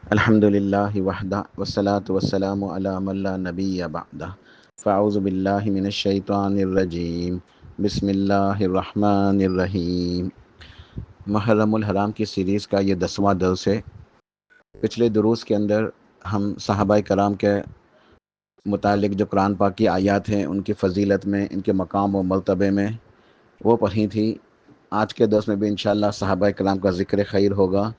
الحمدللہ وحدہ والصلاة والسلام علی من لا نبی بعدہ فاعوذ باللہ من الشیطان الرجیم بسم اللہ الرحمن الرحیم۔ محرم الحرام کی سیریز کا یہ 10واں درس ہے۔ پچھلے دروس کے اندر ہم صحابہ کرام کے متعلق جو قرآن پاک کی آیات ہیں ان کی فضیلت میں، ان کے مقام و مرتبے میں وہ پڑھی تھی۔ آج کے درس میں بھی انشاءاللہ صحابہ کرام کا ذکر خیر ہوگا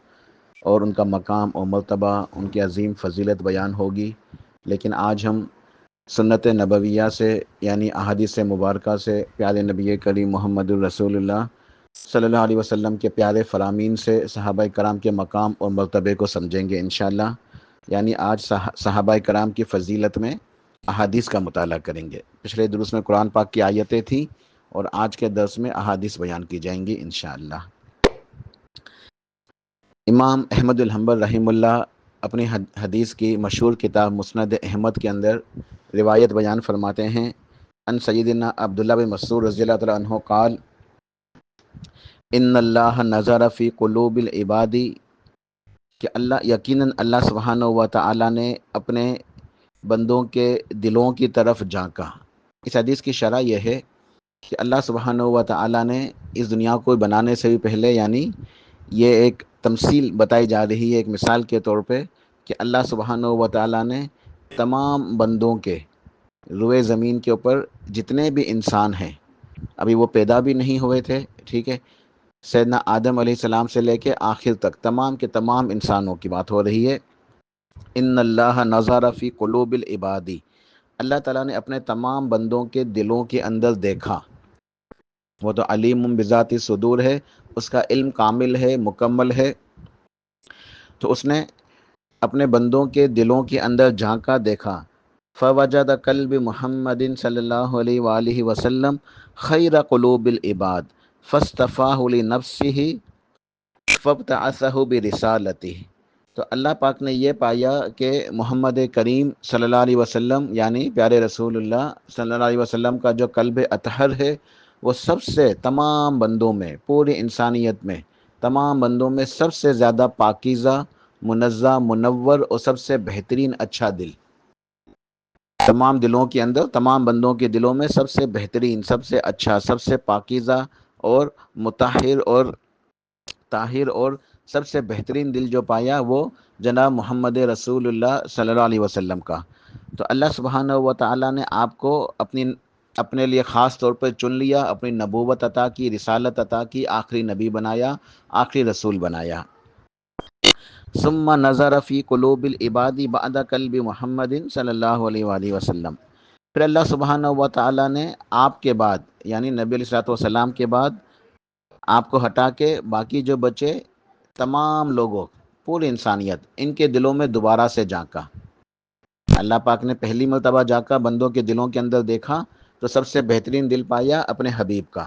اور ان کا مقام اور مرتبہ، ان کی عظیم فضیلت بیان ہوگی۔ لیکن آج ہم سنت نبویہ سے یعنی احادیث مبارکہ سے پیارے نبی کریم محمد الرسول اللہ صلی اللہ علیہ وسلم کے پیارے فرامین سے صحابہ کرام کے مقام اور مرتبے کو سمجھیں گے انشاءاللہ۔ یعنی آج صحابہ کرام کی فضیلت میں احادیث کا مطالعہ کریں گے۔ پچھلے دروس میں قرآن پاک کی آیتیں تھیں اور آج کے درس میں احادیث بیان کی جائیں گی انشاءاللہ۔ امام احمد الحنبل رحمہ اللہ اپنی حدیث کی مشہور کتاب مسند احمد کے اندر روایت بیان فرماتے ہیں، ان سیدنا عبداللہ بن مسعود رضی اللہ تعالیٰ عنہ قال ان اللہ نظر فی قلوب العباد، کہ یقیناً اللہ سبحانہ و تعالیٰ نے اپنے بندوں کے دلوں کی طرف جھانکا۔ اس حدیث کی شرح یہ ہے کہ اللہ سبحانہ و تعالیٰ نے اس دنیا کو بنانے سے بھی پہلے، یعنی یہ ایک تمثیل بتائی جا رہی ہے ایک مثال کے طور پہ، کہ اللہ سبحانہ و تعالیٰ نے تمام بندوں کے روئے زمین کے اوپر جتنے بھی انسان ہیں، ابھی وہ پیدا بھی نہیں ہوئے تھے، ٹھیک ہے، سیدنا آدم علیہ السلام سے لے کے آخر تک تمام کے تمام انسانوں کی بات ہو رہی ہے۔ ان اللہ نظر فی قلوب العباد، اللہ تعالیٰ نے اپنے تمام بندوں کے دلوں کے اندر دیکھا۔ وہ تو علیم بذات الصدور ہے، اس کا علم کامل ہے، مکمل ہے، تو اس نے اپنے بندوں کے دلوں کے اندر جھانکا، دیکھا۔ فوجد قلب محمد صلی اللہ علیہ وآلہ وسلم خیر قلوب العباد فاصطفاہ لنفسہ فابتعثہ برسالتہ، تو اللہ پاک نے یہ پایا کہ محمد کریم صلی اللہ علیہ وسلم یعنی پیارے رسول اللہ صلی اللہ علیہ وسلم کا جو قلب اطہر ہے وہ سب سے تمام بندوں میں، پوری انسانیت میں تمام بندوں میں سب سے زیادہ پاکیزہ، منزہ، منور اور سب سے بہترین اچھا دل، تمام دلوں کے اندر، تمام بندوں کے دلوں میں سب سے بہترین، سب سے اچھا، سب سے پاکیزہ اور مطہر اور طاہر اور سب سے بہترین دل جو پایا وہ جناب محمد رسول اللہ صلی اللہ علیہ وسلم کا۔ تو اللہ سبحانہ و تعالیٰ نے آپ کو اپنے لیے خاص طور پر چن لیا، اپنی نبوت عطا کی، رسالت عطا کی، آخری نبی بنایا، آخری رسول بنایا۔ ثم نظر فی قلوب العباد بعد قلب محمد صلی اللہ علیہ وآلہ وسلم، پھر اللہ سبحانہ و تعالیٰ نے آپ کے بعد یعنی نبی علیہ الصلوۃ والسلام کے بعد آپ کو ہٹا کے باقی جو بچے تمام لوگوں، پوری انسانیت، ان کے دلوں میں دوبارہ سے جھانکا۔ اللہ پاک نے پہلی مرتبہ جھانکا، بندوں کے دلوں کے اندر دیکھا تو سب سے بہترین دل پایا اپنے حبیب کا،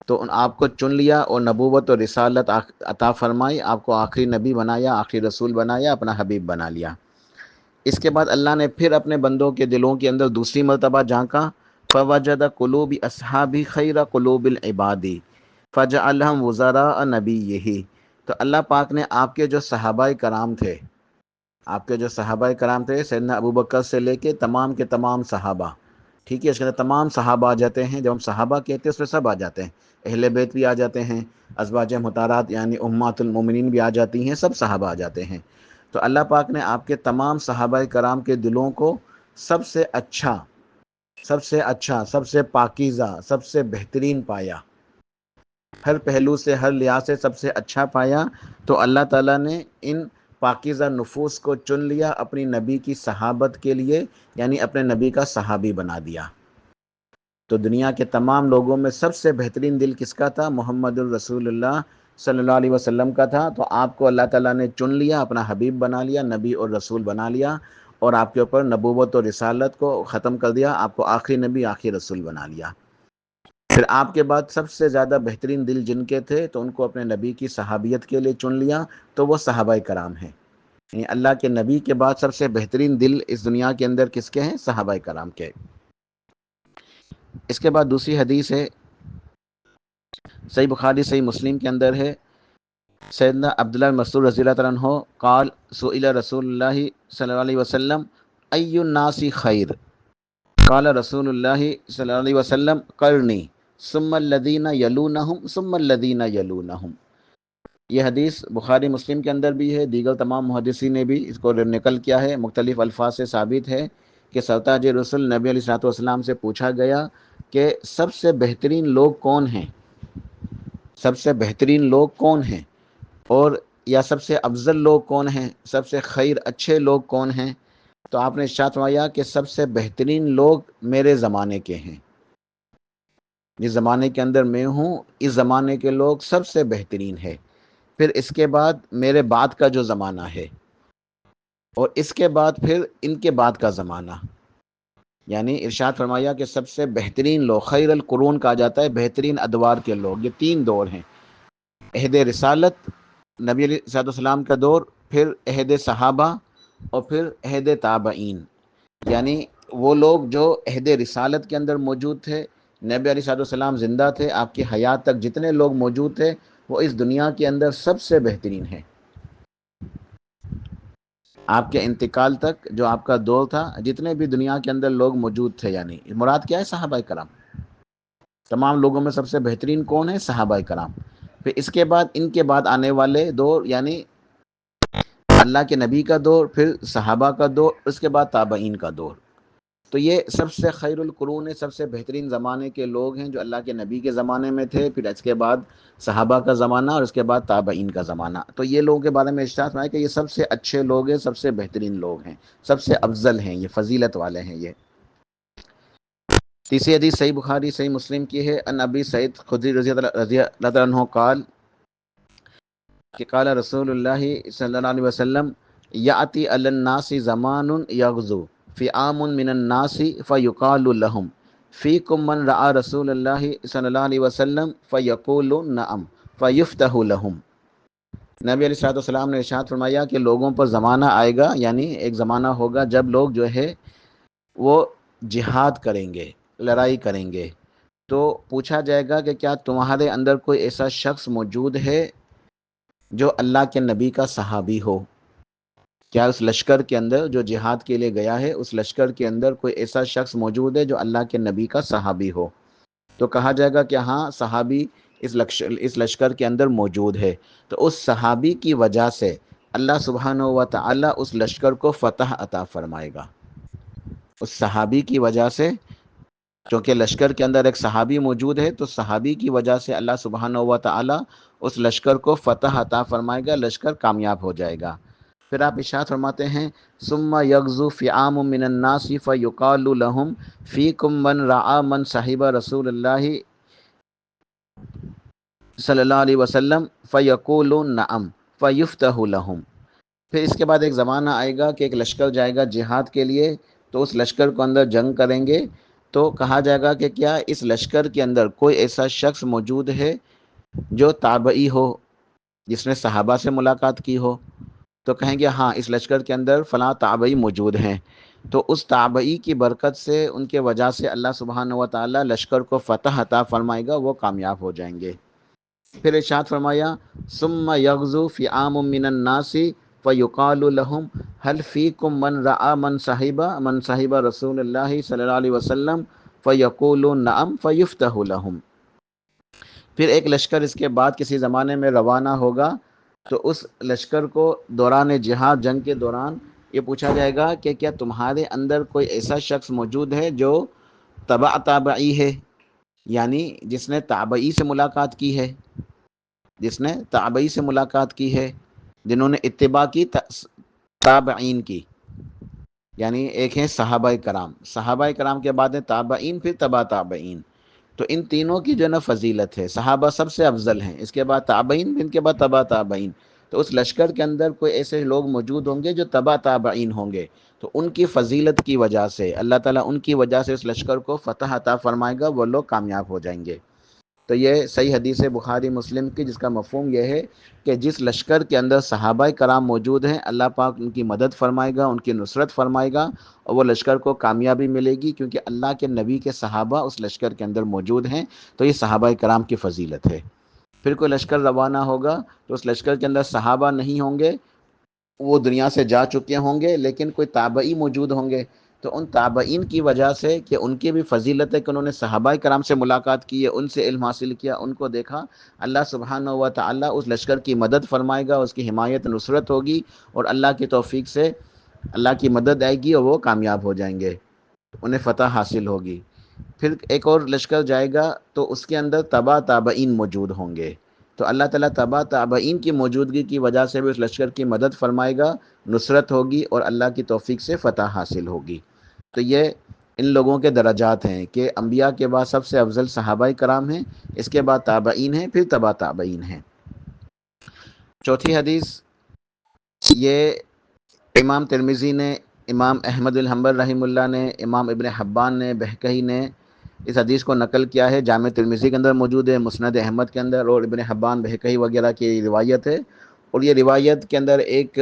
تو آپ کو چن لیا اور نبوت اور رسالت عطا فرمائی، آپ کو آخری نبی بنایا، آخری رسول بنایا، اپنا حبیب بنا لیا۔ اس کے بعد اللہ نے پھر اپنے بندوں کے دلوں کے اندر دوسری مرتبہ جھانکا، فوجد قلوب اصحاب خیر قلوب العباد فجعلہم وزراء نبیہ، تو اللہ پاک نے آپ کے جو صحابہ کرام تھے، آپ کے جو صحابہ کرام تھے سیدنا ابو بکر سے لے کے تمام صحابہ، ٹھیک ہے، اس کے اندر تمام صحابہ آ جاتے ہیں، جب ہم صحابہ کہتے ہیں اس میں سب آ جاتے ہیں، اہل بیت بھی آ جاتے ہیں، ازواج مطہرات یعنی امہات المومنین بھی آ جاتی ہیں، سب صحابہ آ جاتے ہیں۔ تو اللہ پاک نے آپ کے تمام صحابہ کرام کے دلوں کو سب سے اچھا، سب سے اچھا، سب سے پاکیزہ، سب سے بہترین پایا، ہر پہلو سے، ہر لحاظ سے سب سے اچھا پایا۔ تو اللہ تعالیٰ نے ان پاکیزہ نفوس کو چن لیا اپنی نبی کی صحابت کے لیے، یعنی اپنے نبی کا صحابی بنا دیا۔ تو دنیا کے تمام لوگوں میں سب سے بہترین دل کس کا تھا؟ محمد الرسول اللہ صلی اللہ علیہ وسلم کا تھا۔ تو آپ کو اللہ تعالیٰ نے چن لیا، اپنا حبیب بنا لیا، نبی اور رسول بنا لیا، اور آپ کے اوپر نبوت اور رسالت کو ختم کر دیا، آپ کو آخری نبی، آخری رسول بنا لیا۔ پھر آپ کے بعد سب سے زیادہ بہترین دل جن کے تھے تو ان کو اپنے نبی کی صحابیت کے لیے چن لیا، تو وہ صحابہ کرام ہیں، یعنی اللہ کے نبی کے بعد سب سے بہترین دل اس دنیا کے اندر کس کے ہیں؟ صحابہ کرام کے۔ اس کے بعد دوسری حدیث ہے، صحیح بخاری صحیح مسلم کے اندر ہے، سیدنا عبداللہ بن مسعود رضی اللہ تعالیٰ عنہ قال سئل رسول اللہ صلی اللہ علیہ وسلم ای الناس خیر قال رسول اللہ صلی اللہ علیہ وسلم قرنی ثم الذین یلونہم ثم الذین یلونہم۔ یہ حدیث بخاری مسلم کے اندر بھی ہے، دیگر تمام محدثین نے بھی اس کو نقل کیا ہے، مختلف الفاظ سے ثابت ہے کہ سرتاج رسول نبی علیہ الصلوۃ والسلام سے پوچھا گیا کہ سب سے بہترین لوگ کون ہیں، سب سے بہترین لوگ کون ہیں، اور یا سب سے افضل لوگ کون ہیں، سب سے خیر اچھے لوگ کون ہیں؟ تو آپ نے ارشاد فرمایا کہ سب سے بہترین لوگ میرے زمانے کے ہیں، جس زمانے کے اندر میں ہوں اس زمانے کے لوگ سب سے بہترین ہے، پھر اس کے بعد میرے بعد کا جو زمانہ ہے، اور اس کے بعد پھر ان کے بعد کا زمانہ، یعنی ارشاد فرمایا کہ سب سے بہترین لوگ، خیر القرون کہا جاتا ہے بہترین ادوار کے لوگ، یہ تین دور ہیں، عہد رسالت نبی علیہ الصلوۃ والسلام کا دور، پھر عہد صحابہ، اور پھر عہد تابعین، یعنی وہ لوگ جو عہد رسالت کے اندر موجود تھے، نبی علیہ الصلوۃ والسلام زندہ تھے، آپ کی حیات تک جتنے لوگ موجود تھے وہ اس دنیا کے اندر سب سے بہترین ہیں، آپ کے انتقال تک جو آپ کا دور تھا جتنے بھی دنیا کے اندر لوگ موجود تھے، یعنی مراد کیا ہے؟ صحابہ کرام، تمام لوگوں میں سب سے بہترین کون ہے؟ صحابہ کرام، پھر اس کے بعد ان کے بعد آنے والے دور، یعنی اللہ کے نبی کا دور، پھر صحابہ کا دور، اس کے بعد تابعین کا دور، تو یہ سب سے خیر القرون ہے، سب سے بہترین زمانے کے لوگ ہیں جو اللہ کے نبی کے زمانے میں تھے، پھر اس کے بعد صحابہ کا زمانہ، اور اس کے بعد تابعین کا زمانہ، تو یہ لوگوں کے بارے میں ارشاد ہے کہ یہ سب سے اچھے لوگ ہیں، سب سے بہترین لوگ ہیں، سب سے افضل ہیں، یہ فضیلت والے ہیں۔ یہ تیسری حدیث صحیح بخاری صحیح مسلم کی ہے، ان ابی سعید خدری رضی اللہ عنہ قال کہ قال رسول اللہ صلی اللہ علیہ وسلم یاتی علی الناس زمان یغزو فئام من الناس فیقال لهم فیکم من رعا رسول اللہ صلی اللہ علیہ وسلم فیقول نعم فیفتح لهم۔ نبی علیہ الصلوۃ والسلام نے ارشاد فرمایا کہ لوگوں پر زمانہ آئے گا، یعنی ایک زمانہ ہوگا جب لوگ جو ہے وہ جہاد کریں گے، لڑائی کریں گے، تو پوچھا جائے گا کہ کیا تمہارے اندر کوئی ایسا شخص موجود ہے جو اللہ کے نبی کا صحابی ہو؟ کیا اس لشکر کے اندر جو جہاد کے لیے گیا ہے اس لشکر کے اندر کوئی ایسا شخص موجود ہے جو اللہ کے نبی کا صحابی ہو؟ تو کہا جائے گا کہ ہاں صحابی اس لشکر کے اندر موجود ہے، تو اس صحابی کی وجہ سے اللہ سبحانہ و تعالی اس لشکر کو فتح عطا فرمائے گا، اس صحابی کی وجہ سے، چونکہ لشکر کے اندر ایک صحابی موجود ہے تو صحابی کی وجہ سے اللہ سبحانہ و تعالی اس لشکر کو فتح عطا فرمائے گا، لشکر کامیاب ہو جائے گا۔ پھر آپ ارشاد فرماتے ہیں ثم یغزو فئام من الناس فیقال لهم فیکم من رعا من صحب رسول اللہ صلی اللہ علیہ وسلم فیقول نعم فیفتح لهم۔ پھر اس کے بعد ایک زمانہ آئے گا کہ ایک لشکر جائے گا جہاد کے لیے، تو اس لشکر کو اندر جنگ کریں گے، تو کہا جائے گا کہ کیا اس لشکر کے اندر کوئی ایسا شخص موجود ہے جو تابعی ہو، جس نے صحابہ سے ملاقات کی ہو؟ تو کہیں گے ہاں اس لشکر کے اندر فلاں تابعی موجود ہیں، تو اس تابعی کی برکت سے، ان کے وجہ سے اللہ سبحانہ و تعالی لشکر کو فتح عطا فرمائے گا، وہ کامیاب ہو جائیں گے۔ پھر ارشاد فرمایا ثم یغزو فئام من الناس فیقال لهم هل فیکم من رعا من صحب رسول اللہ صلی اللہ علیہ وسلم فیقول نعم فیفتح لهم۔ پھر ایک لشکر اس کے بعد کسی زمانے میں روانہ ہوگا، تو اس لشکر کو دوران جہاد، جنگ کے دوران یہ پوچھا جائے گا کہ کیا تمہارے اندر کوئی ایسا شخص موجود ہے جو تبع تابعی ہے، یعنی جس نے تابعی سے ملاقات کی ہے، جس نے تابعی سے ملاقات کی ہے، جنہوں نے اتباع کی، تابعین کی، یعنی ایک ہیں صحابہ کرام، صحابہ کرام کے بعد ہیں تابعین، پھر تبع تابعین، تو ان تینوں کی جو ہے نا فضیلت ہے، صحابہ سب سے افضل ہیں، اس کے بعد تابعین، ان کے بعد تبع تابعین، تو اس لشکر کے اندر کوئی ایسے لوگ موجود ہوں گے جو تبع تابعین ہوں گے، تو ان کی فضیلت کی وجہ سے اللہ تعالیٰ ان کی وجہ سے اس لشکر کو فتح عطا فرمائے گا، وہ لوگ کامیاب ہو جائیں گے۔ تو یہ صحیح حدیث ہے بخاری مسلم کی، جس کا مفہوم یہ ہے کہ جس لشکر کے اندر صحابہ کرام موجود ہیں، اللہ پاک ان کی مدد فرمائے گا، ان کی نصرت فرمائے گا، اور وہ لشکر کو کامیابی ملے گی، کیونکہ اللہ کے نبی کے صحابہ اس لشکر کے اندر موجود ہیں، تو یہ صحابہ کرام کی فضیلت ہے۔ پھر کوئی لشکر روانہ ہوگا تو اس لشکر کے اندر صحابہ نہیں ہوں گے، وہ دنیا سے جا چکے ہوں گے، لیکن کوئی تابعی موجود ہوں گے۔ تو ان تابعین کی وجہ سے کہ ان کی بھی فضیلت ہے کہ انہوں نے صحابہ کرام سے ملاقات کی ہے، ان سے علم حاصل کیا، ان کو دیکھا، اللہ سبحانہ و تعالیٰ اس لشکر کی مدد فرمائے گا، اس کی حمایت نصرت ہوگی، اور اللہ کی توفیق سے اللہ کی مدد آئے گی اور وہ کامیاب ہو جائیں گے، انہیں فتح حاصل ہوگی۔ پھر ایک اور لشکر جائے گا تو اس کے اندر تبع تابعین موجود ہوں گے، تو اللہ تعالیٰ تبع تابعین کی موجودگی کی وجہ سے بھی اس لشکر کی مدد فرمائے گا، نصرت ہوگی اور اللہ کی توفیق سے فتح حاصل ہوگی۔ تو یہ ان لوگوں کے درجات ہیں کہ انبیاء کے بعد سب سے افضل صحابہ کرام ہیں، اس کے بعد تابعین ہیں، پھر تبع تابعین ہیں۔ چوتھی حدیث یہ امام ترمذی نے، امام احمد بن حنبل رحمہ اللہ نے، امام ابن حبان نے، بہقی نے اس حدیث کو نقل کیا ہے، جامع ترمذی کے اندر موجود ہے، مسند احمد کے اندر، اور ابن حبان بہقی وغیرہ کی روایت ہے۔ اور یہ روایت کے اندر ایک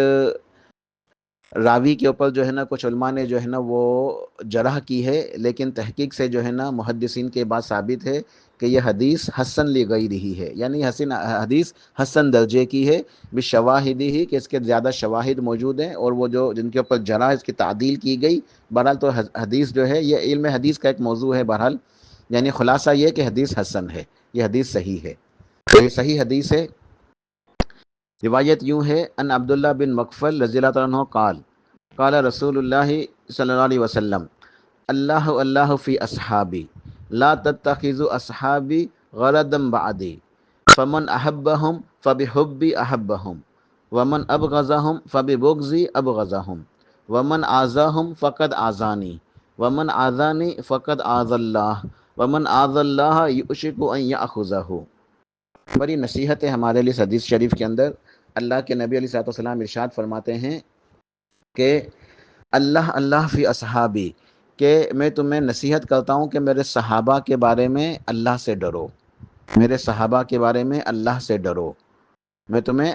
راوی کے اوپر جو ہے نا کچھ علماء نے جو ہے نا وہ جرح کی ہے، لیکن تحقیق سے جو ہے نا محدثین کے بعد ثابت ہے کہ یہ حدیث حسن لغیرہ ہے، یعنی حدیث حسن درجے کی ہے، بشواہد ہی کہ اس کے زیادہ شواہد موجود ہیں، اور وہ جو جن کے اوپر جرح اس کی تعدیل کی گئی۔ بہرحال تو حدیث جو ہے یہ علم حدیث کا ایک موضوع ہے، بہرحال یعنی خلاصہ یہ کہ حدیث حسن ہے، یہ حدیث صحیح ہے، تو یہ صحیح حدیث ہے۔ روایت یوں ہے، ان عبداللہ بن مغفل رضی اللہ عنہ قال قال رسول اللہ صلی اللہ علیہ وسلم اللہ اللہ فی اصحابی لا تتخذوا اصحابی غرضا بعدی فمن احبهم فبحبی احبهم ومن ابغضهم فببغضی ابغضهم ومن آذاهم فقد آذانی ومن آذانی فقد آذى اللہ ومن آذى اللہ یؤشک ان یأخذہ۔ بڑی نصیحت ہے ہمارے لیے اس حدیث شریف کے اندر۔ اللہ کے نبی علیہ الصلوۃ والسلام ارشاد فرماتے ہیں کہ اللہ اللہ فی اصحابی، کہ میں تمہیں نصیحت کرتا ہوں کہ میرے صحابہ کے بارے میں اللہ سے ڈرو، میرے صحابہ کے بارے میں اللہ سے ڈرو۔ میں تمہیں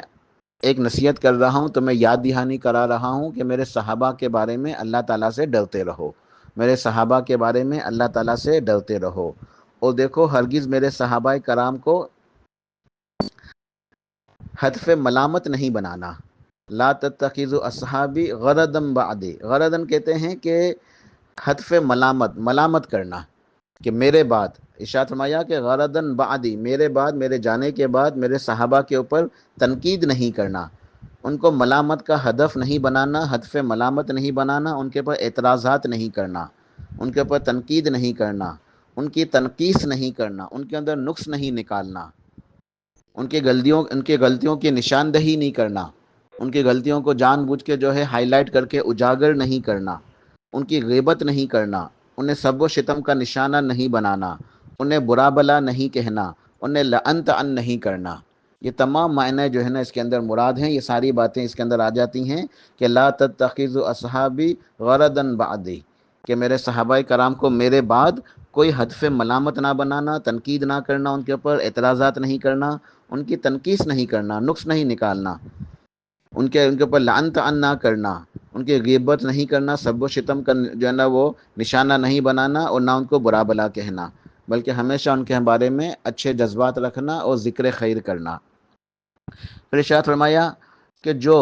ایک نصیحت کر رہا ہوں، تمہیں یاد دہانی کرا رہا ہوں کہ میرے صحابہ کے بارے میں اللہ تعالیٰ سے ڈرتے رہو، میرے صحابہ کے بارے میں اللہ تعالیٰ سے ڈرتے رہو۔ اور دیکھو ہرگز میرے صحابہ کرام کو ہدف ملامت نہیں بنانا۔ لا تتخذوا اصحابی غرضا بعدی، غرضاً کہتے ہیں کہ ہدف ملامت کرنا، کہ میرے بعد ارشاد فرمایا کہ غرضاً بعدی، میرے بعد، میرے جانے کے بعد میرے صحابہ کے اوپر تنقید نہیں کرنا، ان کو ملامت کا ہدف نہیں بنانا، ہدف ملامت نہیں بنانا، ان کے اوپر اعتراضات نہیں کرنا، ان کے اوپر تنقید نہیں کرنا، ان کی تنقیص نہیں کرنا، ان کے اندر نقص نہیں نکالنا، ان کی غلطیوں کی نشاندہی نہیں کرنا، ان کی غلطیوں کو جان بوجھ کے جو ہے ہائی لائٹ کر کے اجاگر نہیں کرنا، ان کی غیبت نہیں کرنا، انہیں سب و شتم کا نشانہ نہیں بنانا، انہیں برا بلا نہیں کہنا، انہیں لعن طعن نہیں کرنا۔ یہ تمام معنی جو ہے نا اس کے اندر مراد ہیں، یہ ساری باتیں اس کے اندر آ جاتی ہیں کہ لا تتخذوا اصحابی غرضا بعدی، کہ میرے صحابہ کرام کو میرے بعد کوئی ہدف ملامت نہ بنانا، تنقید نہ کرنا، ان کے اوپر اعتراضات نہیں کرنا، ان کی تنقیص نہیں کرنا، نقص نہیں نکالنا، ان کے اوپر لعن طعن نہ کرنا، ان کی غیبت نہیں کرنا، سب و شتم کا جو ہے نا وہ نشانہ نہیں بنانا، اور نہ ان کو برا بلا کہنا، بلکہ ہمیشہ ان کے بارے میں اچھے جذبات رکھنا اور ذکر خیر کرنا۔ پھر ارشاد فرمایا کہ جو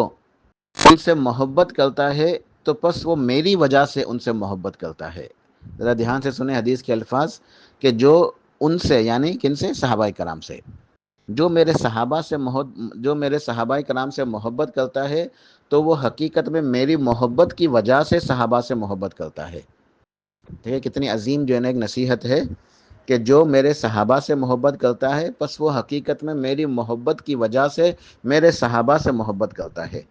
ان سے محبت کرتا ہے تو پس وہ میری وجہ سے ان سے محبت کرتا ہے۔ ذرا دھیان سے سنیں حدیث کے الفاظ کہ جو ان سے، یعنی کن سے؟ صحابہ کرام سے، جو میرے صحابہ کرام سے محبت کرتا ہے تو وہ حقیقت میں میری محبت کی وجہ سے صحابہ سے محبت کرتا ہے۔ دیکھیں کتنی عظیم جو ہے نا ایک نصیحت ہے کہ جو میرے صحابہ سے محبت کرتا ہے پس وہ حقیقت میں میری محبت کی وجہ سے میرے صحابہ سے محبت کرتا ہے۔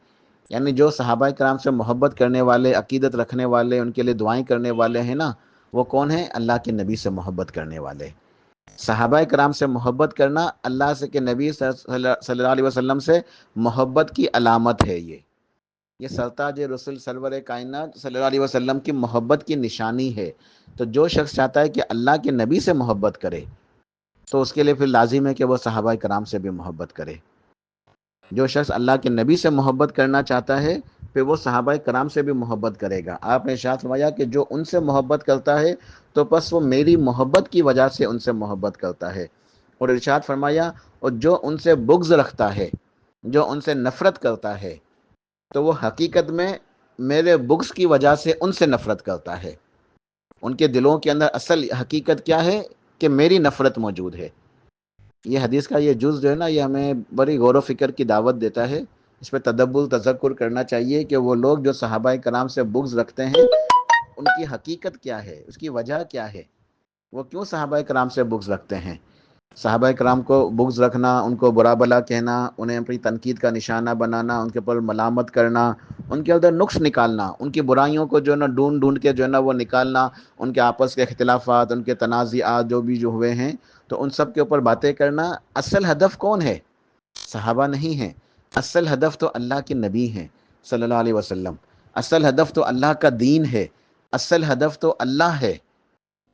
یعنی جو صحابہ کرام سے محبت کرنے والے، عقیدت رکھنے والے، ان کے لیے دعائیں کرنے والے ہیں نا، وہ کون ہیں؟ اللہ کے نبی سے محبت کرنے والے۔ صحابہ کرام سے محبت کرنا اللہ سے کے نبی صلی اللہ علیہ وسلم سے محبت کی علامت ہے۔ یہ سرتاج رسول سرور کائنات صلی اللہ علیہ وسلم کی محبت کی نشانی ہے۔ تو جو شخص چاہتا ہے کہ اللہ کے نبی سے محبت کرے تو اس کے لیے پھر لازم ہے کہ وہ صحابہ کرام سے بھی محبت کرے۔ جو شخص اللہ کے نبی سے محبت کرنا چاہتا ہے پھر وہ صحابہ کرام سے بھی محبت کرے گا۔ آپ نے ارشاد فرمایا کہ جو ان سے محبت کرتا ہے تو پس وہ میری محبت کی وجہ سے ان سے محبت کرتا ہے، اور ارشاد فرمایا اور جو ان سے بغض رکھتا ہے، جو ان سے نفرت کرتا ہے، تو وہ حقیقت میں میرے بغض کی وجہ سے ان سے نفرت کرتا ہے۔ ان کے دلوں کے اندر اصل حقیقت کیا ہے کہ میری نفرت موجود ہے۔ یہ حدیث کا یہ جز جو ہے نا، یہ ہمیں بڑی غور و فکر کی دعوت دیتا ہے۔ اس پہ تدبر تذکر کرنا چاہیے کہ وہ لوگ جو صحابہ کرام سے بغض رکھتے ہیں، ان کی حقیقت کیا ہے، اس کی وجہ کیا ہے، وہ کیوں صحابہ کرام سے بغض رکھتے ہیں۔ صحابہ کرام کو بغض رکھنا، ان کو برا بلا کہنا، انہیں اپنی تنقید کا نشانہ بنانا، ان کے اوپر ملامت کرنا، ان کے اندر نقص نکالنا، ان کی برائیوں کو جو ہے نا ڈھونڈ ڈھونڈ کے جو ہے نا وہ نکالنا، ان کے آپس کے اختلافات، ان کے تنازعات جو ہوئے ہیں، تو ان سب کے اوپر باتیں کرنا۔ اصل ہدف کون ہے؟ صحابہ نہیں ہیں، اصل ہدف تو اللہ کے نبی ہیں صلی اللہ علیہ وسلم، اصل ہدف تو اللہ کا دین ہے، اصل ہدف تو اللہ ہے۔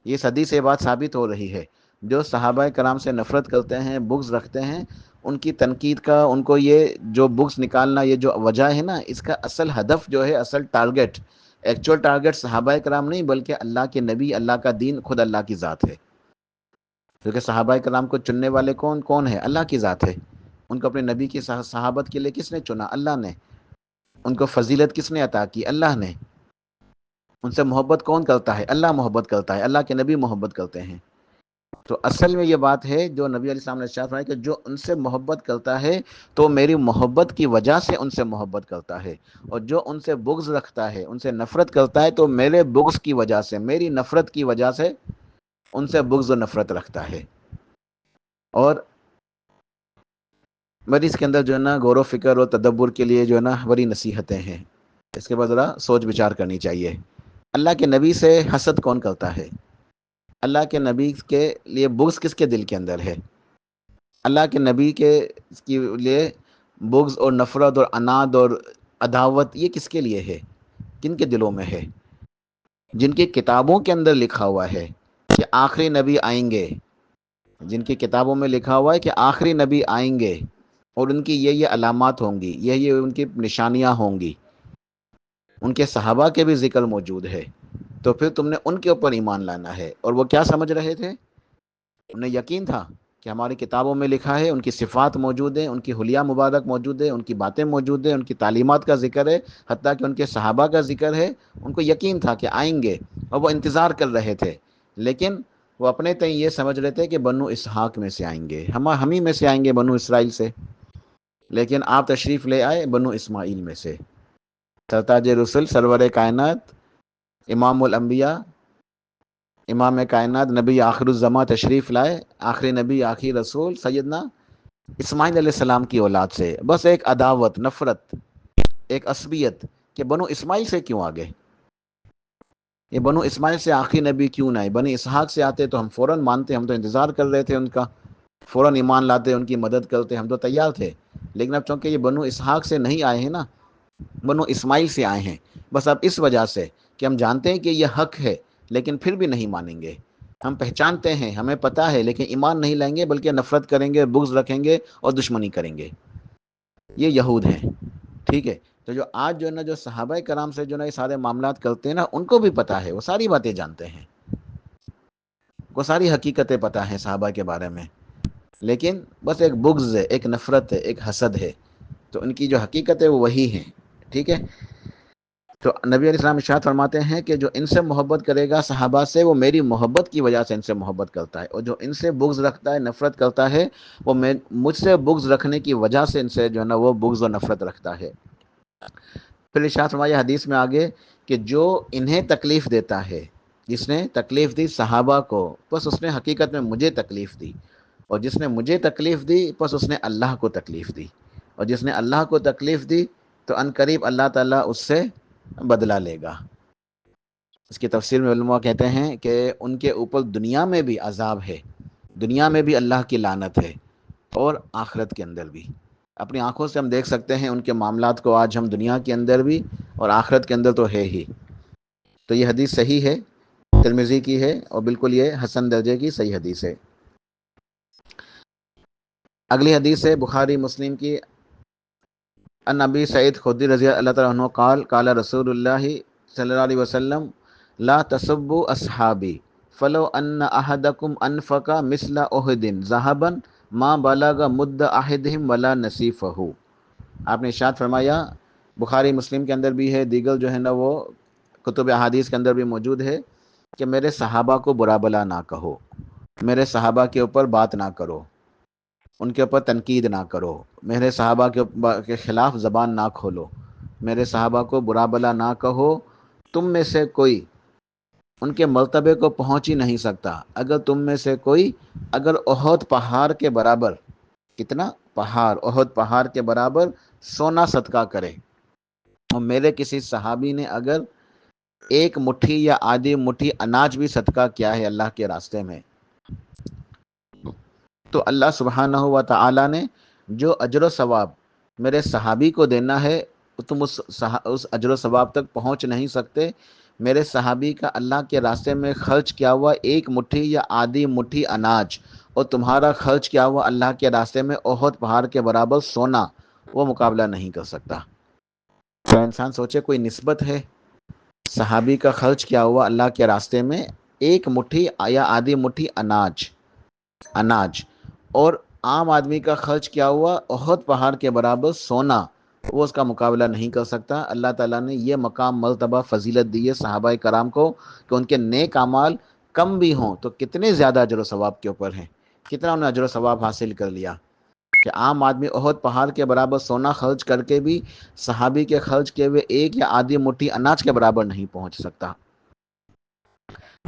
یہ صدی سے بات ثابت ہو رہی ہے۔ جو صحابہ کرام سے نفرت کرتے ہیں، بغض رکھتے ہیں، ان کی تنقید کا، ان کو یہ جو بغض نکالنا، یہ جو وجہ ہے نا، اس کا اصل ہدف جو ہے، اصل ٹارگٹ، ایکچوئل ٹارگٹ صحابہ کرام نہیں، بلکہ اللہ کے نبی، اللہ کا دین، خود اللہ کی ذات ہے۔ کیونکہ صحابہ کرام کو چننے والے کون ہے؟ اللہ کی ذات ہے۔ ان کو اپنے نبی کی صحابت کے لیے کس نے چنا؟ اللہ نے۔ ان کو فضیلت کس نے عطا کی؟ اللہ نے۔ ان سے محبت کون کرتا ہے؟ اللہ محبت کرتا ہے، اللہ کے نبی محبت کرتے ہیں۔ تو اصل میں یہ بات ہے جو نبی علیہ السلام نے ارشاد فرمایا کہ جو ان سے محبت کرتا ہے تو میری محبت کی وجہ سے ان سے محبت کرتا ہے، اور جو ان سے بغض رکھتا ہے، ان سے نفرت کرتا ہے، تو میرے بغض کی وجہ سے، میری نفرت کی وجہ سے ان سے بغض و نفرت رکھتا ہے۔ اور بڑی اس کے اندر جو ہے نا غور و فکر اور تدبر کے لیے جو ہے نا بڑی نصیحتیں ہیں، اس کے بعد ذرا سوچ بچار کرنی چاہیے۔ اللہ کے نبی سے حسد کون کرتا ہے؟ اللہ کے نبی کے لیے بغض کس کے دل کے اندر ہے؟ اللہ کے نبی کے لیے بغض اور نفرت اور عناد اور عداوت یہ کس کے لیے ہے؟ کن کے دلوں میں ہے؟ جن کی کتابوں کے اندر لکھا ہوا ہے کہ آخری نبی آئیں گے، جن کی کتابوں میں لکھا ہوا ہے کہ آخری نبی آئیں گے اور ان کی یہ علامات ہوں گی، یہ ان کی نشانیاں ہوں گی، ان کے صحابہ کے بھی ذکر موجود ہے، تو پھر تم نے ان کے اوپر ایمان لانا ہے۔ اور وہ کیا سمجھ رہے تھے؟ انہیں یقین تھا کہ ہماری کتابوں میں لکھا ہے، ان کی صفات موجود ہیں، ان کی حلیہ مبارک موجود ہے، ان کی باتیں موجود ہیں، ان کی تعلیمات کا ذکر ہے، حتیٰ کہ ان کے صحابہ کا ذکر ہے۔ ان کو یقین تھا کہ آئیں گے، اور وہ انتظار کر رہے تھے، لیکن وہ اپنے تئیں یہ سمجھ رہے تھے کہ بنو اسحاق میں سے آئیں گے، ہم ہی میں سے آئیں گے، بنو اسرائیل سے۔ لیکن آپ تشریف لے آئے بنو اسماعیل میں سے۔ سرتاج رسل، سرور کائنات، امام الانبیاء، امام کائنات، نبی آخر الزماں تشریف لائے، آخری نبی، آخری رسول سیدنا اسماعیل علیہ السلام کی اولاد سے۔ بس ایک عداوت، نفرت، ایک عصبیت کہ بنو اسماعیل سے کیوں آ گئے، یہ بنو اسماعیل سے آخری نبی کیوں نہ آئے؟ بنی اسحاق سے آتے تو ہم فوراً مانتے، ہم تو انتظار کر رہے تھے ان کا، فوراً ایمان لاتے، ان کی مدد کرتے، ہم تو تیار تھے۔ لیکن اب چونکہ یہ بنو اسحاق سے نہیں آئے ہیں نا، بنو اسماعیل سے آئے ہیں، بس اب اس وجہ سے کہ ہم جانتے ہیں کہ یہ حق ہے، لیکن پھر بھی نہیں مانیں گے۔ ہم پہچانتے ہیں، ہمیں پتہ ہے، لیکن ایمان نہیں لائیں گے، بلکہ نفرت کریں گے، بغض رکھیں گے اور دشمنی کریں گے۔ یہ یہود ہیں، ٹھیک ہے؟ تو جو آج جو ہے نا، جو صحابہ کرام سے جو ہے نا یہ سارے معاملات کرتے ہیں نا، ان کو بھی پتہ ہے، وہ ساری باتیں جانتے ہیں، وہ ساری حقیقتیں پتہ ہیں صحابہ کے بارے میں، لیکن بس ایک بغض ہے، ایک نفرت ہے، ایک حسد ہے۔ تو ان کی جو حقیقت ہے وہ وہی ہے، ٹھیک ہے؟ تو نبی علیہ السلام ارشاد فرماتے ہیں کہ جو ان سے محبت کرے گا صحابہ سے، وہ میری محبت کی وجہ سے ان سے محبت کرتا ہے، اور جو ان سے بغض رکھتا ہے، نفرت کرتا ہے، وہ مجھ سے بغض رکھنے کی وجہ سے ان سے جو ہے نا وہ بغض و نفرت رکھتا ہے۔ پھر ارشاد فرمایا حدیث میں آگے کہ جو انہیں تکلیف دیتا ہے، جس نے تکلیف دی صحابہ کو، بس اس نے حقیقت میں مجھے تکلیف دی، اور جس نے مجھے تکلیف دی بس اس نے اللہ کو تکلیف دی، اور جس نے اللہ کو تکلیف دی تو ان قریب اللہ تعالیٰ اس سے بدلہ لے گا۔ اس کی تفسیر میں علماء کہتے ہیں کہ ان کے اوپر دنیا میں بھی عذاب ہے، دنیا میں بھی اللہ کی لعنت ہے، اور آخرت کے اندر بھی۔ اپنی آنکھوں سے ہم دیکھ سکتے ہیں ان کے معاملات کو، آج ہم دنیا کے اندر بھی اور آخرت کے اندر تو ہے ہی۔ تو یہ حدیث صحیح ہے، ترمذی کی ہے، اور بالکل یہ حسن درجے کی صحیح حدیث ہے۔ اگلی حدیث ہے بخاری مسلم کی، ان ابی سعید خدری رضی اللہ تعالیٰ عنہ قال قال رسول اللہ صلی اللہ علیہ وسلم لا تسبوا اصحابی فلو ان احدکم انفق مثل احد ذهبا ما بلغ مد احدہم ولا نصیفہ. آپ نے ارشاد فرمایا، بخاری مسلم کے اندر بھی ہے، دیگر جو ہے نا وہ کتب احادیث کے اندر بھی موجود ہے، کہ میرے صحابہ کو برا بلا نہ کہو، میرے صحابہ کے اوپر بات نہ کرو، ان کے اوپر تنقید نہ کرو، میرے صحابہ کے خلاف زبان نہ کھولو، میرے صحابہ کو برا بلا نہ کہو. تم میں سے کوئی ان کے مرتبے کو پہنچ ہی نہیں سکتا اگر تم میں سے کوئی اگر احد پہاڑ کے برابر، کتنا پہاڑ، احد پہاڑ کے برابر سونا صدقہ کرے، اور میرے کسی صحابی نے اگر ایک مٹھی یا آدھی مٹھی اناج بھی صدقہ کیا ہے اللہ کے راستے میں، تو اللہ سبحانہ و تعالی نے جو اجر و ثواب میرے صحابی کو دینا ہے، تم اس اجر و ثواب تک پہنچ نہیں سکتے. میرے صحابی کا اللہ کے راستے میں خرچ کیا ہوا ایک مٹھی یا آدھی مٹھی اناج، اور تمہارا خرچ کیا ہوا اللہ کے راستے میں احد پہاڑ کے برابر سونا، وہ مقابلہ نہیں کر سکتا. تو انسان سوچے کوئی نسبت ہے؟ صحابی کا خرچ کیا ہوا اللہ کے راستے میں ایک مٹھی یا آدھی مٹھی اناج، اور عام آدمی کا خرچ کیا ہوا احد پہاڑ کے برابر سونا، وہ اس کا مقابلہ نہیں کر سکتا. اللہ تعالیٰ نے یہ مقام، مرتبہ، فضیلت دی ہے صحابہ کرام کو کہ ان کے نیک اعمال کم بھی ہوں تو کتنے زیادہ اجر و ثواب کے اوپر ہیں، کتنا انہوں نے اجر و ثواب حاصل کر لیا، کہ عام آدمی احد پہاڑ کے برابر سونا خرچ کر کے بھی صحابی کے خرچ کیے ہوئے ایک یا آدھی مٹھی اناج کے برابر نہیں پہنچ سکتا.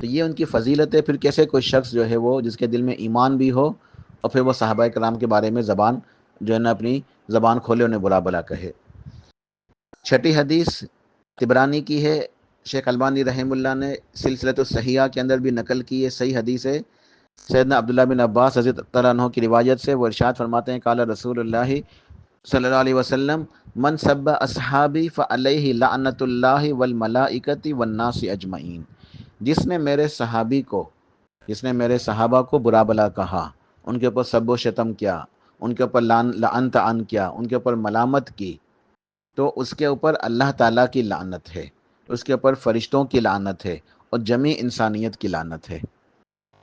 تو یہ ان کی فضیلت ہے. پھر کیسے کوئی شخص جو ہے وہ جس کے دل میں ایمان بھی ہو اور پھر وہ صحابہ کرام کے بارے میں زبان جو ہے نا اپنی زبان کھولے انہیں برا بلا کہے. چھٹی حدیث طبرانی کی ہے، شیخ البانی رحمہ اللہ نے سلسلۃ الصحیحہ کے اندر بھی نقل کی ہے، صحیح حدیث ہے. سیدنا عبداللہ بن عباس رضی اللہ عنہ کی روایت سے وہ ارشاد فرماتے ہیں، قال رسول اللہ صلی اللہ علیہ وسلم، من سب اصحابی فعلیہ لعنت اللہ والملائکۃ والناس اجمعین. جس نے میرے صحابہ کو برا بلا کہا، ان کے اوپر سب و شتم کیا، ان کے اوپر لعن طعن کیا، ان کے اوپر ملامت کی، تو اس کے اوپر اللہ تعالیٰ کی لعنت ہے، اس کے اوپر فرشتوں کی لعنت ہے، اور جمیع انسانیت کی لعنت ہے.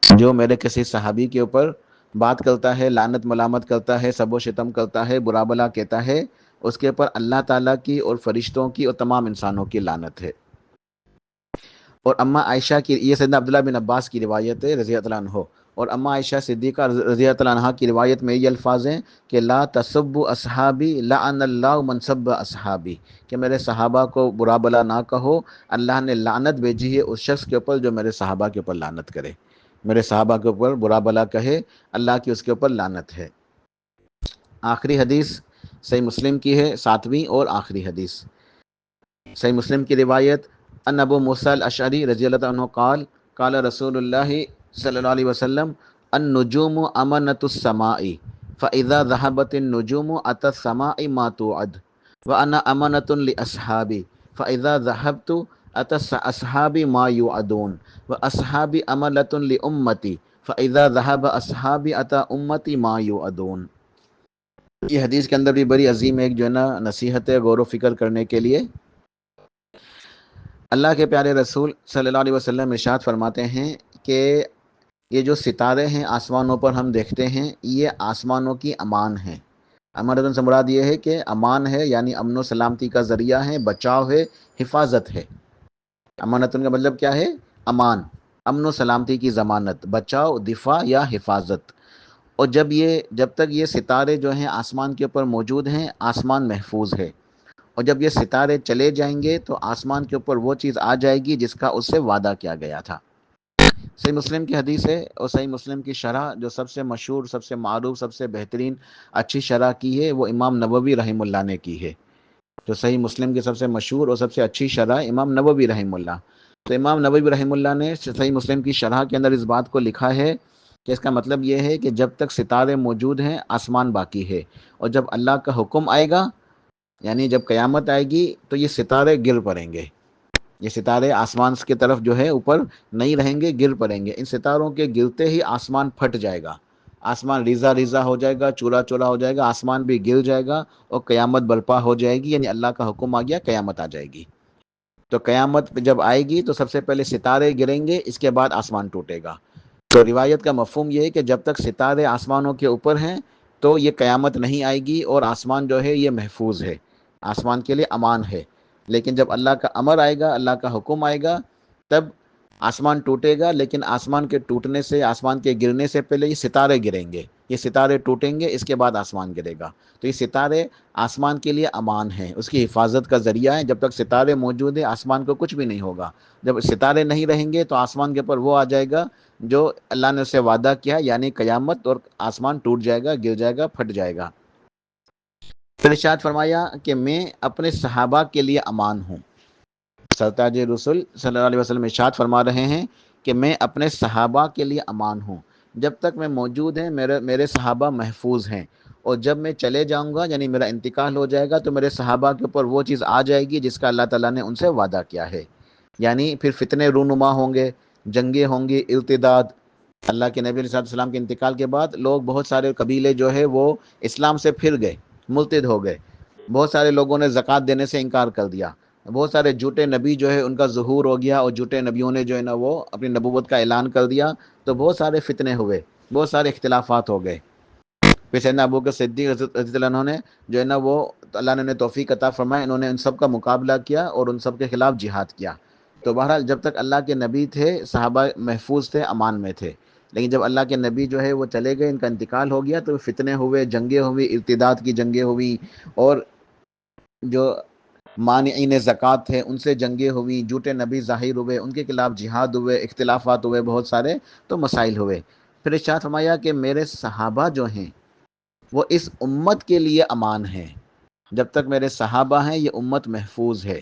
جو میرے کسی صحابی کے اوپر بات کرتا ہے، لعنت ملامت کرتا ہے، سب و شتم کرتا ہے، برا بلا کہتا ہے، اس کے اوپر اللہ تعالیٰ کی اور فرشتوں کی اور تمام انسانوں کی لعنت ہے. اور اماں عائشہ کی، یہ سیدنا عبداللہ بن عباس کی روایت ہے رضی اللہ عنہ، اور اماں عائشہ صدیقہ رضی اللہ عنہ کی روایت میں یہ الفاظ ہیں کہ لا تسبوا اصحابی لعن اللہ من سب اصحابی، کہ میرے صحابہ کو برا بلا نہ کہو، اللہ نے لعنت بھیجی ہے اس شخص کے اوپر جو میرے صحابہ کے اوپر لعنت کرے، میرے صحابہ کے اوپر برا بلا کہے، اللہ کی اس کے اوپر لعنت ہے. آخری حدیث صحیح مسلم کی ہے، 7ویں اور آخری حدیث صحیح مسلم کی روایت، ان ابو موسیٰ الاشعری رضی اللہ عنہ قال قال رسول اللہ صلی اللہ علیہ وسلم، النجوم امنۃ السماء فاذا ذهبت النجوم اتى السماء ما توعد وانا امنۃ لاصحابی فاذا ذهبت اتى اصحابی ما يوعدون واصحابی امنۃ لامتی فاذا ذهب اصحابی اتى امتی ما يوعدون. یہ حدیث کے اندر بھی بڑی عظیم ایک جو ہے نا نصیحت ہے، غور و فکر کرنے کے لیے. اللہ کے پیارے رسول صلی اللہ علیہ وسلم ارشاد فرماتے ہیں کہ یہ جو ستارے ہیں آسمانوں پر ہم دیکھتے ہیں، یہ آسمانوں کی امان ہیں. امانتن سے مراد یہ ہے کہ امان ہے، یعنی امن و سلامتی کا ذریعہ ہے، بچاؤ ہے، حفاظت ہے. امانتن کا مطلب کیا ہے؟ امان، امن و سلامتی کی ضمانت، بچاؤ، دفاع یا حفاظت. اور جب تک یہ ستارے جو ہیں آسمان کے اوپر موجود ہیں، آسمان محفوظ ہے. اور جب یہ ستارے چلے جائیں گے تو آسمان کے اوپر وہ چیز آ جائے گی جس کا اس سے وعدہ کیا گیا تھا. صحیح مسلم کی حدیث ہے، اور صحیح مسلم کی شرح جو سب سے مشہور، سب سے معروف، سب سے بہترین اچھی شرح کی ہے وہ امام نووی رحمہ اللہ نے کی ہے. جو صحیح مسلم کی سب سے مشہور اور سب سے اچھی شرح امام نووی رحمہ اللہ. تو امام نووی رحمہ اللہ نے صحیح مسلم کی شرح کے اندر اس بات کو لکھا ہے کہ اس کا مطلب یہ ہے کہ جب تک ستارے موجود ہیں آسمان باقی ہے، اور جب اللہ کا حکم آئے گا، یعنی جب قیامت آئے گی تو یہ ستارے گر پڑیں گے. یہ ستارے آسمان کی طرف جو ہے اوپر نہیں رہیں گے، گر پڑیں گے. ان ستاروں کے گرتے ہی آسمان پھٹ جائے گا، آسمان ریزہ ریزہ ہو جائے گا، چورا چورا ہو جائے گا، آسمان بھی گر جائے گا، اور قیامت برپا ہو جائے گی، یعنی اللہ کا حکم آ گیا، قیامت آ جائے گی. تو قیامت جب آئے گی تو سب سے پہلے ستارے گریں گے، اس کے بعد آسمان ٹوٹے گا۔ تو روایت کا مفہوم یہ ہے کہ جب تک ستارے آسمانوں کے اوپر ہیں تو یہ قیامت نہیں آئے گی، اور آسمان جو ہے یہ محفوظ ہے، آسمان کے لیے امان ہے۔ لیکن جب اللہ کا امر آئے گا، اللہ کا حکم آئے گا، تب آسمان ٹوٹے گا، لیکن آسمان کے ٹوٹنے سے، آسمان کے گرنے سے پہلے یہ ستارے گریں گے، یہ ستارے ٹوٹیں گے، اس کے بعد آسمان گرے گا۔ تو یہ ستارے آسمان کے لیے امان ہیں، اس کی حفاظت کا ذریعہ ہے۔ جب تک ستارے موجود ہیں آسمان کو کچھ بھی نہیں ہوگا۔ جب ستارے نہیں رہیں گے تو آسمان کے اوپر وہ آ جائے گا جو اللہ نے اسے وعدہ کیا، یعنی قیامت، اور آسمان ٹوٹ جائے گا، گر جائے گا، پھٹ جائے گا۔ پھر ارشاد فرمایا کہ میں اپنے صحابہ کے لیے امان ہوں۔ سرتاج رسول صلی اللہ علیہ وسلم ارشاد فرما رہے ہیں کہ میں اپنے صحابہ کے لیے امان ہوں، جب تک میں موجود ہیں میرے صحابہ محفوظ ہیں، اور جب میں چلے جاؤں گا، یعنی میرا انتقال ہو جائے گا، تو میرے صحابہ کے اوپر وہ چیز آ جائے گی جس کا اللہ تعالیٰ نے ان سے وعدہ کیا ہے۔ یعنی پھر فتنے رونما ہوں گے، جنگیں ہوں گی، ارتداد۔ اللہ کے نبی علیہ السلام کے انتقال کے بعد لوگ، بہت سارے قبیلے جو ہے وہ اسلام سے پھر گئے، مرتد ہو گئے۔ بہت سارے لوگوں نے زکوٰۃ دینے سے انکار کر دیا۔ بہت سارے جھوٹے نبی جو ہے ان کا ظہور ہو گیا، اور جھوٹے نبیوں نے جو ہے نا وہ اپنی نبوت کا اعلان کر دیا، تو بہت سارے فتنے ہوئے، بہت سارے اختلافات ہو گئے۔ پھر سیدنا ابوبکر صدیق رضی اللہ عنہ نے جو ہے نا وہ، اللہ نے انہیں توفیق عطا فرمایا، انہوں نے ان سب کا مقابلہ کیا اور ان سب کے خلاف جہاد کیا۔ تو بہرحال جب تک اللہ کے نبی تھے صحابہ محفوظ تھے، امان میں تھے، لیکن جب اللہ کے نبی جو ہے وہ چلے گئے، ان کا انتقال ہو گیا، تو فتنے ہوئے، جنگیں ہوئی، ارتداد کی جنگیں ہوئی، اور جو مانعین زکوٰۃ تھے ان سے جنگیں ہوئی، جھوٹے نبی ظاہر ہوئے، ان کے خلاف جہاد ہوئے، اختلافات ہوئے بہت سارے، تو مسائل ہوئے۔ پھر ارشاد فرمایا کہ میرے صحابہ جو ہیں وہ اس امت کے لیے امان ہیں، جب تک میرے صحابہ ہیں یہ امت محفوظ ہے،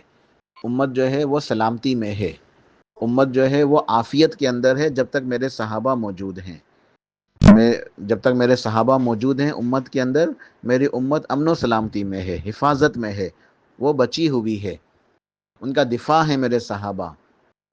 امت جو ہے وہ سلامتی میں ہے، امت جو ہے وہ عافیت کے اندر ہے جب تک میرے صحابہ موجود ہیں۔ جب تک میرے صحابہ موجود ہیں امت کے اندر، میری امت امن و سلامتی میں ہے، حفاظت میں ہے، وہ بچی ہوئی ہے، ان کا دفاع ہے میرے صحابہ،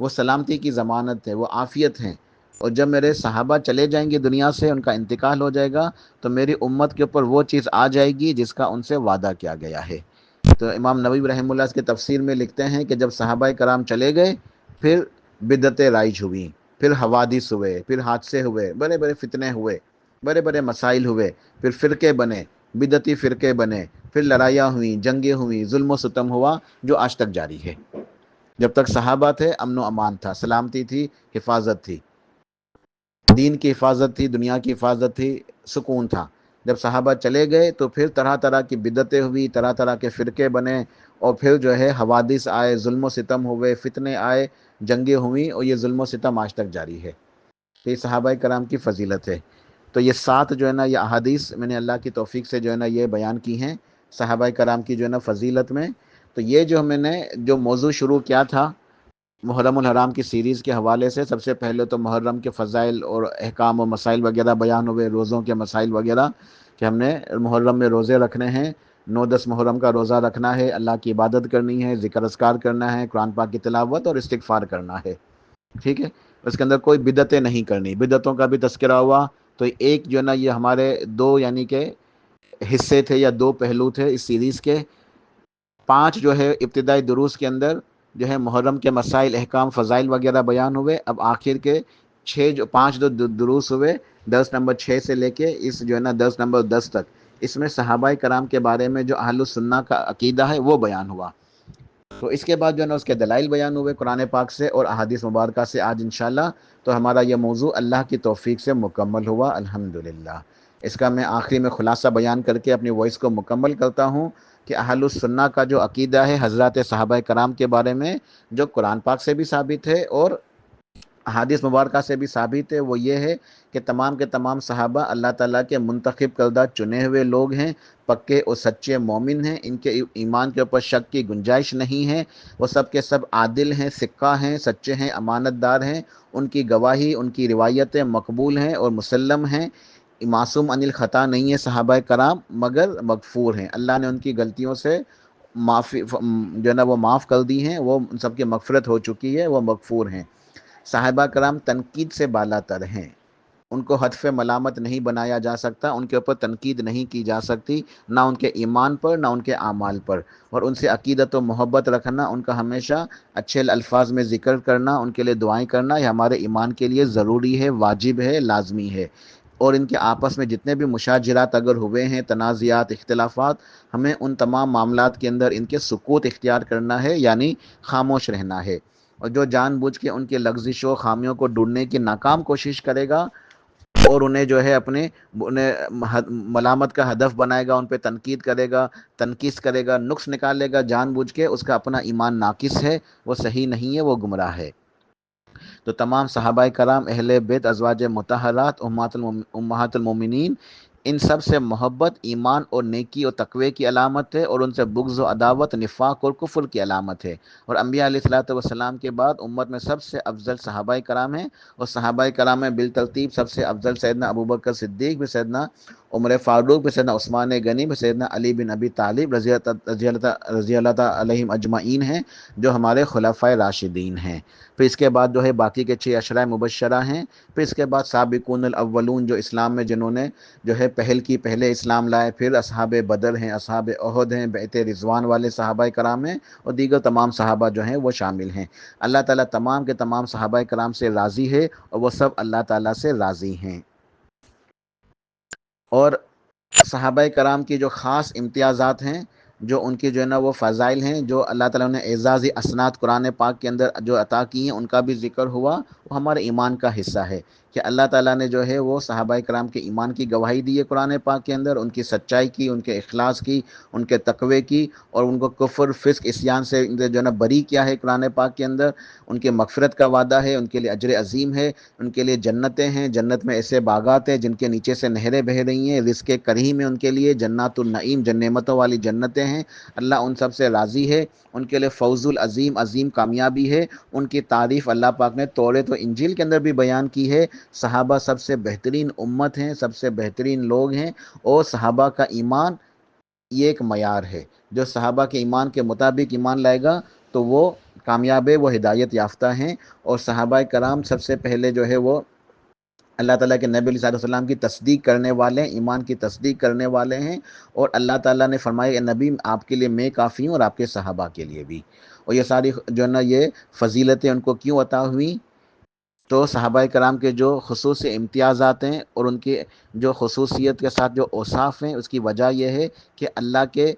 وہ سلامتی کی ضمانت ہے، وہ عافیت ہیں۔ اور جب میرے صحابہ چلے جائیں گے دنیا سے، ان کا انتقال ہو جائے گا، تو میری امت کے اوپر وہ چیز آ جائے گی جس کا ان سے وعدہ کیا گیا ہے۔ تو امام نووی رحمہ اللہ اس کے تفسیر میں لکھتے ہیں کہ جب صحابہ کرام چلے گئے، پھر بدعتیں رائج ہوئیں، پھر حوادث ہوئے، پھر حادثے ہوئے، بڑے بڑے فتنے ہوئے، بڑے بڑے مسائل ہوئے، پھر فرقے بنے، بدعتی فرقے بنے، پھر لڑائیاں ہوئیں، جنگیں ہوئیں، ظلم و ستم ہوا، جو آج تک جاری ہے۔ جب تک صحابہ تھے امن و امان تھا، سلامتی تھی، حفاظت تھی، دین کی حفاظت تھی، دنیا کی حفاظت تھی، سکون تھا۔ جب صحابہ چلے گئے تو پھر طرح طرح کی بدعتیں ہوئی، طرح طرح کے فرقے بنے، اور پھر جو ہے حوادث آئے، ظلم و ستم ہوئے، فتنے آئے، جنگیں ہوئیں، اور یہ ظلم و ستم آج تک جاری ہے۔ تو یہ صحابہ کرام کی فضیلت ہے۔ تو یہ 7 جو ہے نا یہ احادیث میں نے اللہ کی توفیق سے جو ہے نا یہ بیان کی ہیں صحابہ کرام کی جو ہے نا فضیلت میں۔ تو یہ جو میں نے جو موضوع شروع کیا تھا محرم الحرام کی سیریز کے حوالے سے، سب سے پہلے تو محرم کے فضائل اور احکام و مسائل وغیرہ بیان ہوئے، روزوں کے مسائل وغیرہ، کہ ہم نے محرم میں روزے رکھنے ہیں، 9-10 محرم کا روزہ رکھنا ہے، اللہ کی عبادت کرنی ہے، ذکر اذکار کرنا ہے، قرآن پاک کی تلاوت اور استغفار کرنا ہے، ٹھیک ہے۔ اس کے اندر کوئی بدعتیں نہیں کرنی، بدعتوں کا بھی تذکرہ ہوا۔ تو ایک جو ہے نا یہ ہمارے 2 یعنی کہ حصے تھے یا 2 پہلو تھے اس سیریز کے۔ 5 جو ہے ابتدائی دروس کے اندر جو ہے محرم کے مسائل، احکام، فضائل وغیرہ بیان ہوئے۔ اب آخر کے 5 جو دروس ہوئے، درس نمبر 6 سے لے کے اس جو ہے نا درس نمبر 10 تک، اس میں صحابہ کرام کے بارے میں جو اہل السنہ کا عقیدہ ہے وہ بیان ہوا۔ تو اس کے بعد جو ہے نا اس کے دلائل بیان ہوئے قرآن پاک سے اور احادیث مبارکہ سے آج انشاءاللہ۔ تو ہمارا یہ موضوع اللہ کی توفیق سے مکمل ہوا الحمدللہ۔ اس کا میں آخری میں خلاصہ بیان کر کے اپنی وائس کو مکمل کرتا ہوں کہ اہل السنہ کا جو عقیدہ ہے حضرات صحابہ کرام کے بارے میں، جو قرآن پاک سے بھی ثابت ہے اور احادیث مبارکہ سے بھی ثابت ہے، وہ یہ ہے کہ تمام کے تمام صحابہ اللہ تعالیٰ کے منتخب کردہ چنے ہوئے لوگ ہیں، پکے اور سچے مومن ہیں، ان کے ایمان کے اوپر شک کی گنجائش نہیں ہے، وہ سب کے سب عادل ہیں، ثقہ ہیں، سچے ہیں، امانت دار ہیں، ان کی گواہی، ان کی روایتیں مقبول ہیں اور مسلم ہیں، معصوم عن الخطا نہیں ہے صحابہ کرام، مگر مغفور ہیں، اللہ نے ان کی غلطیوں سے معافی جو ہے نا وہ معاف کر دی ہیں، وہ ان سب کی مغفرت ہو چکی ہے، وہ مغفور ہیں۔ صحابہ کرام تنقید سے بالا تر ہیں، ان کو حذف ملامت نہیں بنایا جا سکتا، ان کے اوپر تنقید نہیں کی جا سکتی، نہ ان کے ایمان پر نہ ان کے اعمال پر، اور ان سے عقیدت و محبت رکھنا، ان کا ہمیشہ اچھے الفاظ میں ذکر کرنا، ان کے لیے دعائیں کرنا، یہ ہمارے ایمان کے لیے ضروری ہے، واجب ہے، لازمی ہے۔ اور ان کے آپس میں جتنے بھی مشاجرات اگر ہوئے ہیں، تنازعات، اختلافات، ہمیں ان تمام معاملات کے اندر ان کے سکوت اختیار کرنا ہے، یعنی خاموش رہنا ہے۔ اور جو جان بوجھ کے ان کے لغزشوں خامیوں کو ڈھونڈنے کی ناکام کوشش کرے گا اور انہیں جو ہے اپنے ملامت کا ہدف بنائے گا، ان پہ تنقید کرے گا، تنقید کرے گا، نقص نکالے گا جان بوجھ کے، اس کا اپنا ایمان ناقص ہے، وہ صحیح نہیں ہے، وہ گمراہ ہے۔ تو تمام صحابہ کرام، اہل بیت، ازواج مطہرات، امہات المومنین، ان سب سے محبت ایمان اور نیکی اور تقوی کی علامت ہے، اور ان سے بغض و عداوت نفاق اور کفر کی علامت ہے۔ اور انبیاء علیہ الصلوۃ والسلام کے بعد امت میں سب سے افضل صحابہ کرام ہیں، اور صحابہ کرام میں بالترتیب سب سے افضل سیدنا ابوبکر صدیق، پھر سیدنا عمر فاروق، پھر سیدنا عثمان غنی، پھر سیدنا علی بن ابی طالب رضی اللہ تعالیٰ علیہم اجمعین ہیں، جو ہمارے خلفائے راشدین ہیں۔ پھر اس کے بعد جو ہے باقی کے 6 عشرہ مبشرہ ہیں۔ پھر اس کے بعد سابقون الاولون، جو اسلام میں جنہوں نے جو ہے پہلے اسلام لائے، پھر اصحاب بدر ہیں، اصحاب احد ہیں، بیعت رضوان والے صحابہ کرام ہیں، اور دیگر تمام صحابہ جو ہیں وہ شامل ہیں۔ اللہ تعالیٰ تمام کے تمام صحابہ کرام سے راضی ہے، اور وہ سب اللہ تعالیٰ سے راضی ہیں۔ اور صحابہ کرام کی جو خاص امتیازات ہیں، جو ان کی جو ہے نا وہ فضائل ہیں، جو اللہ تعالیٰ نے اعزازی اسناد قرآن پاک کے اندر جو عطا کی ہیں، ان کا بھی ذکر ہوا، وہ ہمارے ایمان کا حصہ ہے کہ اللہ تعالیٰ نے جو ہے وہ صحابہ کرام کے ایمان کی گواہی دی ہے قرآن پاک کے اندر، ان کی سچائی کی، ان کے اخلاص کی، ان کے تقوی کی، اور ان کو کفر، فسق، عصیان سے جو ہے نا بری کیا ہے قرآن پاک کے اندر۔ ان کے مغفرت کا وعدہ ہے، ان کے لیے اجر عظیم ہے، ان کے لیے جنتیں ہیں، جنت میں ایسے باغات ہیں جن کے نیچے سے نہریں بہہ رہی ہیں، رزق کریم ہے ان کے لیے، جنات النعیم، نعمتوں والی جنتیں ہیں، اللہ ان سب سے راضی ہے، ان کے لیے فوز العظیم، عظیم کامیابی ہے۔ ان کی تعریف اللہ پاک نے تورات و انجیل کے اندر بھی بیان کی ہے۔ صحابہ سب سے بہترین امت ہیں، سب سے بہترین لوگ ہیں، اور صحابہ کا ایمان یہ ایک معیار ہے۔ جو صحابہ کے ایمان کے مطابق ایمان لائے گا تو وہ کامیاب ہے، وہ ہدایت یافتہ ہیں۔ اور صحابہ کرام سب سے پہلے جو ہے وہ اللہ تعالیٰ کے نبی علیہ السلام کی تصدیق کرنے والے ہیں، ایمان کی تصدیق کرنے والے ہیں، اور اللہ تعالیٰ نے فرمایا کہ نبی آپ کے لیے میں کافی ہوں، اور آپ کے صحابہ کے لیے بھی۔ اور یہ ساری جو ہے نا یہ فضیلتیں ان کو کیوں عطا ہوئیں؟ تو صحابہ کرام کے جو خصوصی امتیازات ہیں، اور ان کی جو خصوصیت کے ساتھ جو اوصاف ہیں، اس کی وجہ یہ ہے کہ اللہ کے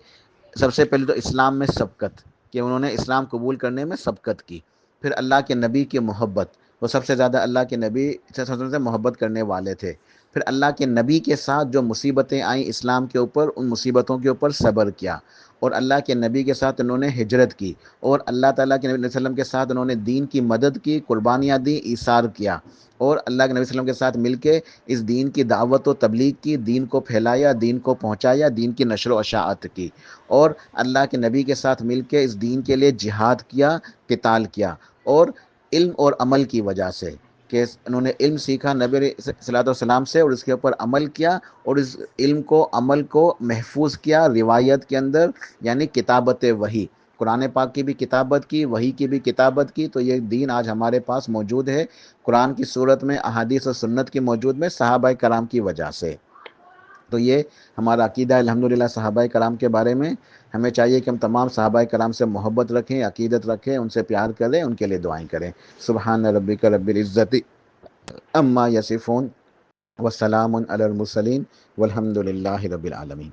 سب سے پہلے تو اسلام میں سبقت، کہ انہوں نے اسلام قبول کرنے میں سبقت کی۔ پھر اللہ کے نبی کی محبت، وہ سب سے زیادہ اللہ کے نبی سے محبت کرنے والے تھے۔ پھر اللہ کے نبی کے ساتھ جو مصیبتیں آئیں اسلام کے اوپر، ان مصیبتوں کے اوپر صبر کیا، اور اللہ کے نبی کے ساتھ انہوں نے ہجرت کی، اور اللہ تعالیٰ کے نبی علیہ وسلم کے ساتھ انہوں نے دین کی مدد کی، قربانیاں دی، ایثار کیا، اور اللہ کے نبی صلی اللہ علیہ وسلم کے ساتھ مل کے اس دین کی دعوت و تبلیغ کی، دین کو پھیلایا، دین کو پہنچایا، دین کی نشر و اشاعت کی، اور اللہ کے نبی کے ساتھ مل کے اس دین کے لیے جہاد کیا، قتال کیا، اور علم اور عمل کی وجہ سے، کہ انہوں نے علم سیکھا نبی صلی اللہ علیہ وسلم سے، اور اس کے اوپر عمل کیا، اور اس علم کو، عمل کو محفوظ کیا روایت کے اندر، یعنی کتابت وحی، قرآن پاک کی بھی کتابت کی، وحی کی بھی کتابت کی۔ تو یہ دین آج ہمارے پاس موجود ہے قرآن کی صورت میں، احادیث و سنت کی موجود میں، صحابہ کرام کی وجہ سے۔ تو یہ ہمارا عقیدہ الحمدللہ صحابہ کرام کے بارے میں۔ ہمیں چاہیے کہ ہم تمام صحابہ کرام سے محبت رکھیں، عقیدت رکھیں، ان سے پیار کریں، ان کے لیے دعائیں کریں۔ سبحان ربک رب العزت عما یصفون، وسلام علی المرسلین، والحمد للہ رب العالمین۔